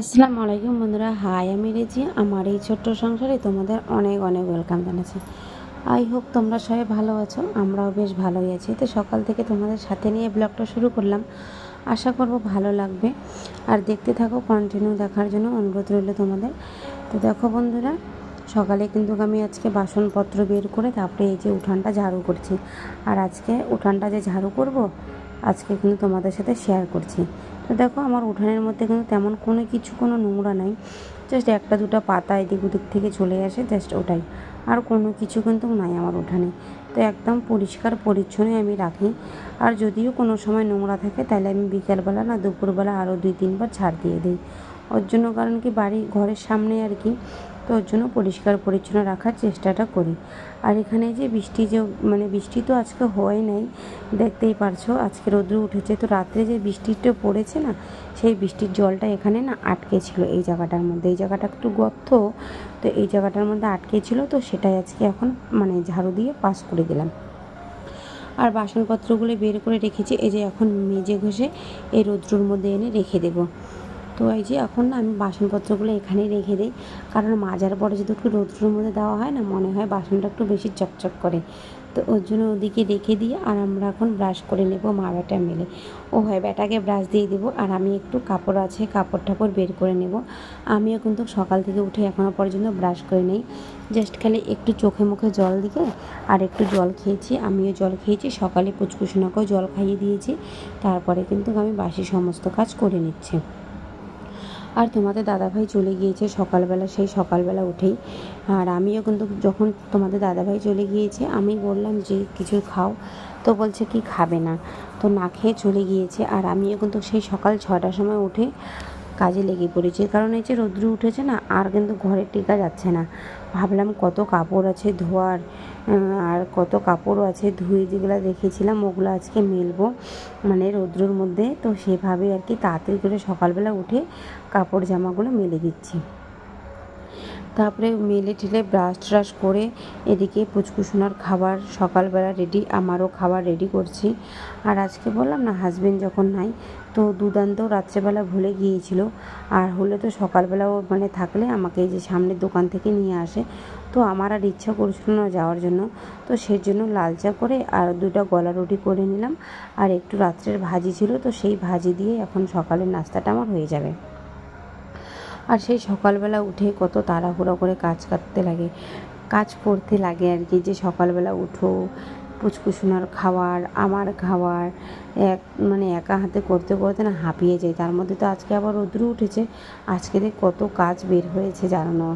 আসসালামু আলাইকুম বন্ধুরা, হাই আমি রেজি। আমার এই ছোট্ট সংসারে তোমাদের অনেক অনেক ওয়েলকাম জানাচ্ছি। আই হোপ তোমরা সবাই ভালো আছো, আমরাও বেশ ভালোই আছি। তো সকাল থেকে তোমাদের সাথে নিয়ে ব্লগটা শুরু করলাম, আশা করব ভালো লাগবে আর দেখতে থাকো, কন্টিনিউ দেখার জন্য অনুরোধ রইল তোমাদের। তো দেখো বন্ধুরা, সকালে কিন্তু আমি আজকে বাসনপত্র বের করে তারপরে এই যে উঠানটা ঝাড়ু করছি। আর আজকে উঠানটা যে ঝাড়ু করব আজকে কিন্তু তোমাদের সাথে শেয়ার করছি। তো দেখো আমার উঠানের মধ্যে কিন্তু তেমন কোনো নোংরা নাই, জাস্ট একটা দুটো পাতা এদিক ওদিক থেকে চলে আসে, জাস্ট ওটাই, আর কোনো কিছু কিন্তু নাই আমার উঠানে। তো একদম পরিষ্কার পরিচ্ছন্নই আমি রাখি। আর যদিও কোনো সময় নোংরা থাকে তাহলে আমি বিকালবেলা না দুপুরবেলা আরও 2-3 বার ঝাড় দিয়ে দিই। ওর জন্য কারণ কি বাড়ি ঘরের সামনে আর কি, তো ওর জন্য পরিষ্কার পরিচ্ছন্ন রাখার চেষ্টাটা করি। আর এখানে যে বৃষ্টি তো আজকে হয় নাই, দেখতেই পারছো আজকে রোদ্র উঠেছে। তো রাত্রে যে বৃষ্টিটা পড়েছে না, সেই বৃষ্টির জলটা এখানে না আটকে ছিল এই জায়গাটার মধ্যে। এই জায়গাটা একটু গর্ত, তো এই জায়গাটার মধ্যে আটকে ছিল, তো সেটাই আজকে এখন ঝাড়ু দিয়ে পাস করে দিলাম। আর বাসনপত্রগুলো বের করে রেখেছি, এই যে এখন মেজে ঘষে এই রৌদ্রর মধ্যে এনে রেখে দেবো। তো এই যে এখন না আমি বাসনপত্রগুলো এখানেই রেখে দিই, কারণ মাজার পরে যদি একটু রৌদ্রের মধ্যে দেওয়া হয় না, মনে হয় বাসনটা একটু বেশি চকচক করে। তো ওর জন্য ওদিকে রেখে দিয়ে আর আমরা এখন ব্রাশ করে নেব, মা বেটা মিলে। ও হয় বেটাকে ব্রাশ দিয়ে দেবো, আর আমি একটু কাপড় আছে কাপড় টাপড় বের করে নেব। আমিও কিন্তু সকাল থেকে উঠে এখনও পর্যন্ত ব্রাশ করে নেই, জাস্ট খালি একটু চোখে মুখে জল দিকে আর একটু জল খেয়েছি। আমিও জল খেয়েছি, সকালে পুচকুসোনাকেও জল খাইয়ে দিয়েছি, তারপরে কিন্তু আমি বাসি সমস্ত কাজ করে নিচ্ছি। আর তোমাদের দাদাভাই চলে গিয়েছে সকালবেলা, সেই সকালবেলা উঠেই। আর আমিও কিন্তু যখন তোমাদের দাদাভাই চলে গিয়েছে আমি বললাম যে কিছু খাও, তো বলছে কি খাবে না, তো না খেয়ে চলে গিয়েছে। আর আমিও কিন্তু সেই সকাল 6টার সময় উঠে কাজে লেগে পড়েছি, কারণ এই যে রৌদ্র উঠেছে না, আর কিন্তু ঘরে টেকা যাচ্ছে না। ভাবলাম কত কাপড় আছে ধোয়ার, আর কত কাপড়ও আছে ধুয়ে, যেগুলো দেখেছিলাম ওগুলো আজকে মেলবো রৌদ্রর মধ্যে। তো সেভাবে আর কি তাড়াতাড়ি করে সকালবেলা উঠে কাপড় জামাগুলো মেলে দিচ্ছি। তারপরে মেলে ঠেলে ব্রাশ ট্রাশ করে এদিকে পুচকুসোনার খাবার সকালবেলা রেডি, আমারও খাবার রেডি করছি। আর আজকে বললাম না হাজবেন্ড যখন নাই, তো দুধ আনতেও রাত্রেবেলা ভুলে গিয়েছিল, আর হলে তো সকালবেলাও থাকলে আমাকে এই যে সামনের দোকান থেকে নিয়ে আসে। তো আমার আর ইচ্ছা করছিল না যাওয়ার জন্য, তো সেই জন্য লাল চা করে আর 2টা গলা রুটি করে নিলাম, আর একটু রাত্রের ভাজি ছিল, তো সেই ভাজি দিয়ে এখন সকালের নাস্তাটা আমার হয়ে যাবে। আর সেই সকালবেলা উঠে কত তাড়াহুড়ো করে কাজ করতে লাগে আর কি, যে সকালবেলা উঠো, পুচকুসোনার খাওয়ার, আমার খাওয়ার, একা হাতে করতে করতে না হাঁপিয়ে যায়। তার মধ্যে তো আজকে আবার রৌদ্র উঠেছে, আজকে কত কাজ বের হয়েছে জানো না,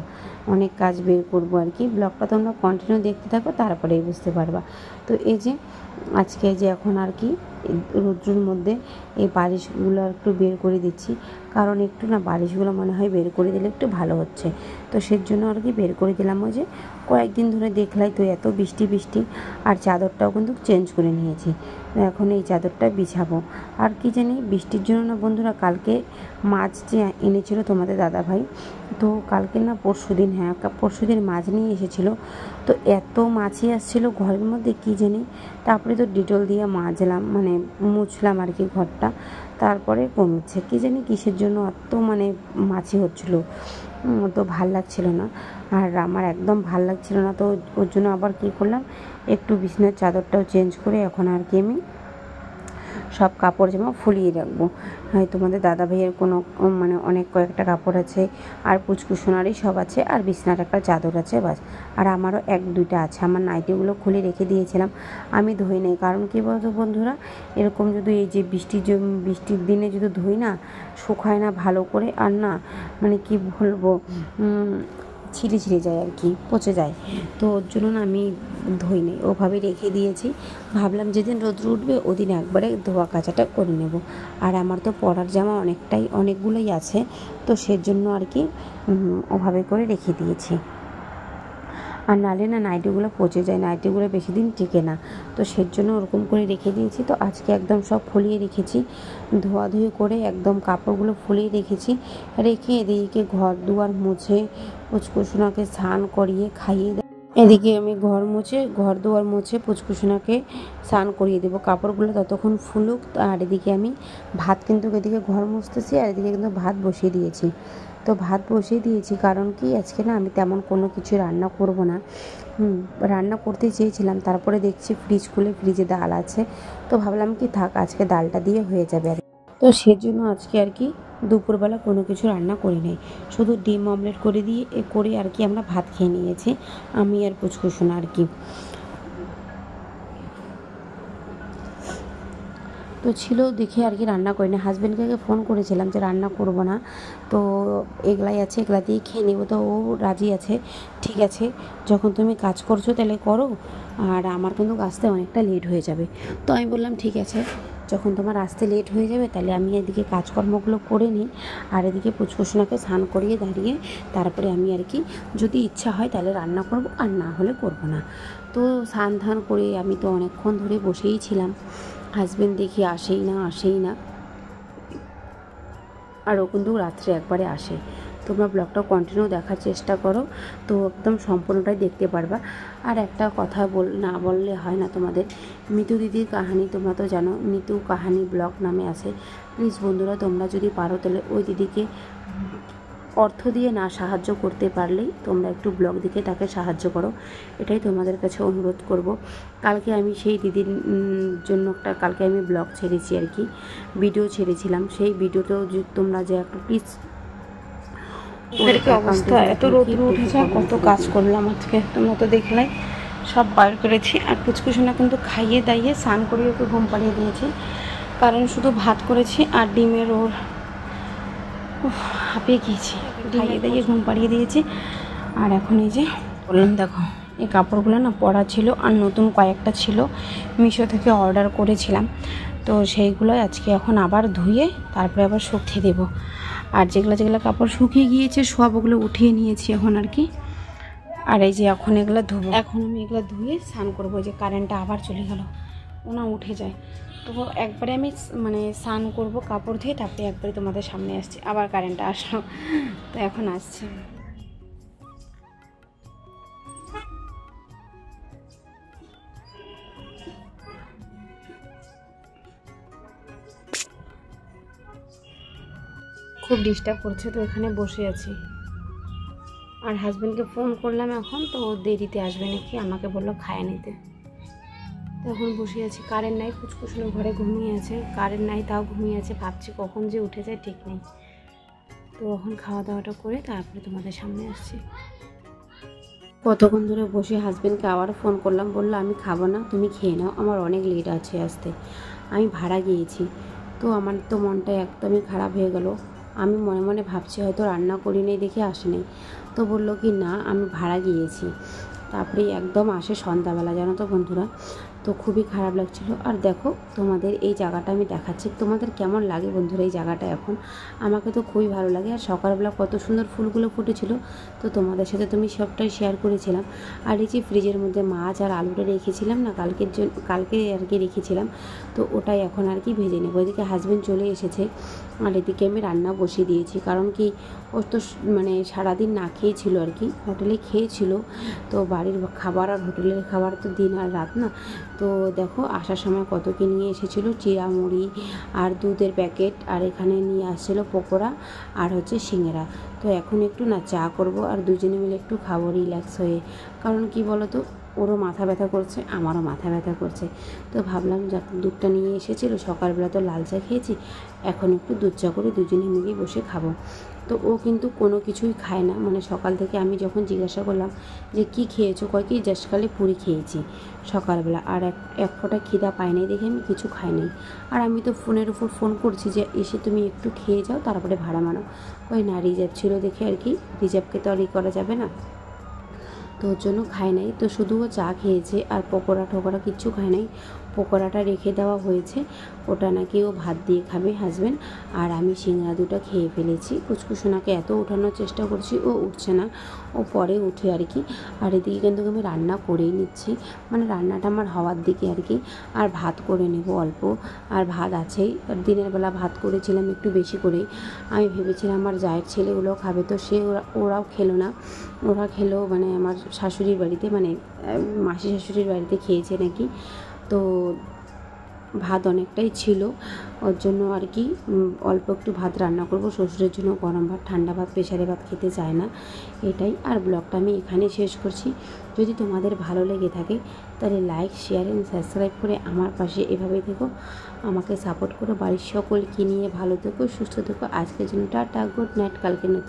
অনেক কাজ বের করবো আর কি। ব্লগটা তোমরা কন্টিনিউ দেখতে থাকো, তারপরেই বুঝতে পারবা। তো এই যে আজকে যে এখন আর কি রৌদ্রের মধ্যে এই বালিশগুলো একটু বের করে দিচ্ছি, কারণ একটু না বালিশগুলো মনে হয় বের করে দিলে একটু ভালো হচ্ছে। তো সেই জন্য আর কি বের করে দিলাম। ওই যে কয়েকদিন ধরে দেখলাই তো এত বৃষ্টি, আর চাদরটাও কিন্তু চেঞ্জ করে নিয়েছি, এখন এই চাদরটা বিছাবো। আর কি জানি বৃষ্টির জন্য না বন্ধুরা, কালকে মাছ যে এনেছিল তোমাদের দাদাভাই, তো কালকে না পরশুদিন মাছ নিয়ে এসেছিলো, তো এত মাছই আসছিলো ঘরের মধ্যে কি জানি। তারপরে তো ডিটল দিয়ে মাজলাম, মুছলাম আর কি ঘরটা, তারপরে কমেছে। কি জানি কিসের জন্য এত মাছি হচ্ছিলো, তো ভাল লাগছিল না। আর আমার একদম ভাল লাগছিল না, তো ওর জন্য আবার কি করলাম, একটু বিছানার চাদরটাও চেঞ্জ করে এখন আর কি আমি সব কাপড় জামা ফুলিয়ে রাখবো। হয় তোমাদের দাদা ভাইয়ের কোনো অনেক কয়েকটা কাপড় আছে, আর পুচকুসোনারই সব আছে, আর বিছানার একটা চাদর আছে, বাস। আর আমারও 1-2টা আছে, আমার নাইটিগুলো খুলে রেখে দিয়েছিলাম, আমি ধুই নাই। কারণ কী বলতো বন্ধুরা, এরকম যদি এই যে বৃষ্টির দিনে যদি ধুই না, শুকায় না ভালো করে, আর না কি বলবো, ছিঁড়ে যায় আর কি, পচে যায়। তো ওর জন্য না আমি ধুই নেই, ওভাবে রেখে দিয়েছি। ভাবলাম যেদিন রোদ্র উঠবে ওদিন একবারে ধোয়া কাচাটা করে নেব। আর আমার তো পরার জামা অনেকগুলোই আছে, তো সেজন্য আর কি ওভাবে করে রেখে দিয়েছি। আর নাহলে না নাইটিগুলো পচে যায়, নাইটিগুলো বেশি দিন টিকে না, তো সেজন্য ওরকম করে রেখে দিয়েছি। তো আজকে একদম সব ফুলিয়ে রেখেছি, ধোয়াধুয়ি করে একদম কাপড়গুলো ফুলিয়ে রেখে এদিকে ঘর দুয়ার মুছে পুচকুসোনাকে স্নান করিয়ে খাইয়ে এদিকে আমি ঘর দুয়ার মুছে পুচকুসোনাকে স্নান করিয়ে দেবো, কাপড়গুলো ততক্ষণ ফুলুক। আর এদিকে আমি ভাত কিন্তু এদিকে ঘর মুছতেছি, আর এদিকে কিন্তু ভাত বসিয়ে দিয়েছি। তো ভাত বসিয়ে দিয়েছি কারণ কি আজকে না আমি তেমন কোনো কিছু রান্না করব না। রান্না করতে চেয়েছিলাম, তারপরে দেখছি ফ্রিজ খুলে ফ্রিজে ডাল আছে, তো ভাবলাম কি থাক আজকে ডালটা দিয়ে হয়ে যাবে। আর তো সেজন্য আজকে আর কি দুপুরবেলা কোনো কিছু রান্না করি নাই, শুধু ডিম অমলেট করে আর কি আমরা ভাত খেয়ে নিয়েছি, আমি আর পুচকুসোনা আর কি। তো ছিল দেখে আর কি রান্না করি না। হাজব্যান্ডকে আগে ফোন করেছিলাম যে রান্না করব না, তো এগুলাই আছে, এগুলা দিয়ে খেয়ে নেবো। তো ও রাজি আছে, ঠিক আছে যখন তুমি কাজ করছো তাহলে করো, আর আমার কিন্তু আসতে অনেকটা লেট হয়ে যাবে। তো আমি বললাম ঠিক আছে, যখন তোমার আসতে লেট হয়ে যাবে তাহলে আমি এদিকে কাজকর্মগুলো করে নিই, আর এদিকে পুচকুসোনাকে স্নান করিয়ে দাঁড়িয়ে তারপরে আমি আর কি যদি ইচ্ছা হয় তাহলে রান্না করব, আর না হলে করব না। তো স্নান ধান করে আমি তো অনেকক্ষণ ধরে বসেই ছিলাম, হাজব্যান্ড দেখি আসেই না, আর ও কিন্তু রাত্রে একবারে আসে। তোমরা ব্লগটা কন্টিনিউ দেখার চেষ্টা করো, তো একদম সম্পূর্ণটাই দেখতে পারবা। আর একটা কথা না বললে হয় না, তোমাদের মিতু দিদির কাহিনী তোমরা তো জানো, মিতু কাহিনী ব্লগ নামে আছে। প্লিজ বন্ধুরা তোমরা যদি পারো তাহলে ওই দিদিকে অর্থ দিয়ে না সাহায্য করতে পারলেই তোমরা একটু ব্লগ দেখে তাকে সাহায্য করো, এটাই তোমাদের কাছে অনুরোধ করব। কালকে আমি সেই দিদির জন্য কালকে আমি ব্লগ ছেড়েছি আর কি, ভিডিও ছেড়েছিলাম, সেই ভিডিওটাও তোমরা যে একটু প্লিজ। অবস্থা এত রোদ্র উঠেছে, কত কাজ করলাম আজকে তোমরা তো দেখলাই, সব বার করেছি। আর পুচকুসোনা কিন্তু খাইয়ে দাইয়ে স্নান করিয়ে ওকে ঘুম পাড়িয়ে দিয়েছি, কারণ শুধু ভাত করেছি আর ডিমের ওর হাঁপিয়ে গিয়েছি, খাইয়ে দাইয়ে ঘুম পাড়িয়ে দিয়েছি। আর এখন এই যে বললাম দেখো এই কাপড়গুলো না পরা ছিল, আর নতুন কয়েকটা ছিল মিশো থেকে অর্ডার করেছিলাম, তো সেইগুলো আজকে এখন আবার ধুয়ে তারপরে আবার শুকিয়ে দেবো। আর যেগুলো কাপড় শুকিয়ে গিয়েছে সব ওগুলো উঠিয়ে নিয়েছি এখন আর কি। আর এই যে এখন এগুলো ধুবো, এখন আমি এগুলো ধুয়ে স্নান করবো। যে কারেন্টটা আবার চলে গেল, ওনা উঠে যায়, তো একবারে আমি মানে স্নান করব কাপড় ধুয়ে, তারপরে একবারে তোমাদের সামনে আসছি, আবার কারেন্টটা আসলো, তো এখন আসছে। খুব ডিস্টার্ব করছে, তো এখানে বসে আছি। আর হাজব্যান্ডকে ফোন করলাম এখন, তো ও দেরিতে আসবে নাকি, আমাকে বললো খায় নিতে। তো এখন বসে আছি, কারেন্ট নাই, পুচকুসোনা ঘরে ঘুমিয়ে আছে, কারেন্ট নাই তাও ঘুমিয়ে আছে, ভাবছি কখন যে উঠে যায় ঠিক নেই। তো এখন খাওয়া দাওয়াটা করে তারপরে তোমাদের সামনে আসছি। কতক্ষণ ধরে বসে হাজব্যান্ডকে আবারও ফোন করলাম, বললো আমি খাবো না, তুমি খেয়ে নাও, আমার অনেক লেট আছে আসতে, আমি ভাড়া গিয়েছি। তো আমার তো মনটা একদমই খারাপ হয়ে গেল, আমি মনে মনে ভাবছি হয়তো রান্না করি নেই দেখে আসেনি। তো বললো কি না আমি ভাড়া গিয়েছি, তারপরে একদম আসে সন্ধ্যাবেলা, জানো তো বন্ধুরা। তো খুবই খারাপ লাগছিল। আর দেখো তোমাদের এই জায়গাটা আমি দেখাচ্ছি, তোমাদের কেমন লাগে বন্ধুরা এই জায়গাটা এখন, আমাকে তো খুবই ভালো লাগে। আর সকালবেলা কত সুন্দর ফুলগুলো ফুটেছিল, তো তোমাদের সাথে তুমি সবটাই শেয়ার করেছিলাম। আর এই যে ফ্রিজের মধ্যে মাছ আর আলুটা রেখেছিলাম না কালকে আর কি রেখেছিলাম, তো ওটাই এখন আর কি ভেজে নেবো। এদিকে হাজব্যান্ড চলে এসেছে, আর এদিকে আমি রান্না বসিয়ে দিয়েছি, কারণ কি ও তো মানে সারাদিন না খেয়েছিল আর কি, হোটেলে খেয়েছিল। তো বাড়ির খাবার আর হোটেলের খাবার তো দিন আর রাত না। তো দেখো আসার সময় কত কি নিয়ে এসেছিলো, চিড়া মুড়ি আর দুধের প্যাকেট, আর এখানে নিয়ে আসছিলো পকোড়া আর হচ্ছে সিঙ্গারা। তো এখন একটু না চা করব, আর দুজনে মিলে একটু খাবো রিল্যাক্স হয়ে, কারণ কি বলো তো ওরও মাথা ব্যথা করছে, আমারও মাথা ব্যথা করছে। তো ভাবলাম যাক দুধটা নিয়ে এসেছিলো, সকালবেলা তো লাল চা খেয়েছি, এখন একটু দুধ চা করে দুজনে মিলেই বসে খাবো। তো ও কিন্তু কোনো কিছুই খায় না, মানে সকাল থেকে আমি যখন জিজ্ঞাসা করলাম যে কি খেয়েছো, কয় কি জাস্ট খালি পুরি খেয়েছি সকালবেলা, আর এক ফোঁটা খিদা পাই নাই দেখে আমি কিছু খাই নাই। আর আমি তো ফোনের উপর ফোন করছি যে এসে তুমি একটু খেয়ে যাও তারপরে ভাড়া মানো, ওই না রিজার্ভ ছিল দেখে আর কি, রিজার্ভকে তো আর করা যাবে না, তো ওর জন্য খায় নাই। তো শুধু ও চা খেয়েছে, আর পকোড়া ঠোকরা কিচ্ছু খায় নাই। পকোড়াটা রেখে দেওয়া হয়েছে, ওটা নাকি ও ভাত দিয়ে খাবে হাজব্যান্ড। আর আমি সিঙ্গারা দুটো খেয়ে ফেলেছি। কুচকুসোনাকে এত ওঠানোর চেষ্টা করছি, ও উঠছে না, ও পরে উঠে আর কি। আর এদিকে কিন্তু আমি রান্না করেই নিচ্ছি, মানে রান্নাটা আমার হওয়ার দিকে আর কি। আর ভাত করে নেব অল্প, আর ভাত আছেই। দিনের বেলা ভাত করেছিলাম একটু বেশি করেই। আমি ভেবেছিলাম আমার জায়ের ছেলেগুলো খাবে, তো ওরাও খেলো না। ওরা খেলো মানে আমার শাশুড়ির বাড়িতে, মানে মাসি শাশুড়ির বাড়িতে খেয়েছে নাকি। তো ভাত অনেকটাই ছিল, ওর জন্য আর কি অল্প একটু ভাত রান্না করব। শ্বশুরের জন্য গরম ভাত, ঠান্ডা ভাত, প্রেসারে ভাত খেতে চায় না, এটাই। আর ব্লগটা আমি এখানে শেষ করছি। যদি তোমাদের ভালো লেগে থাকে তাহলে লাইক, শেয়ার অ্যান্ড সাবস্ক্রাইব করে আমার পাশে এভাবেই থেকো, আমাকে সাপোর্ট করো। বাড়ির সকলকে নিয়ে ভালো থেকো, সুস্থ থেকো। আজকের জন্য টাটা, গুড নাইট। কালকে নতুন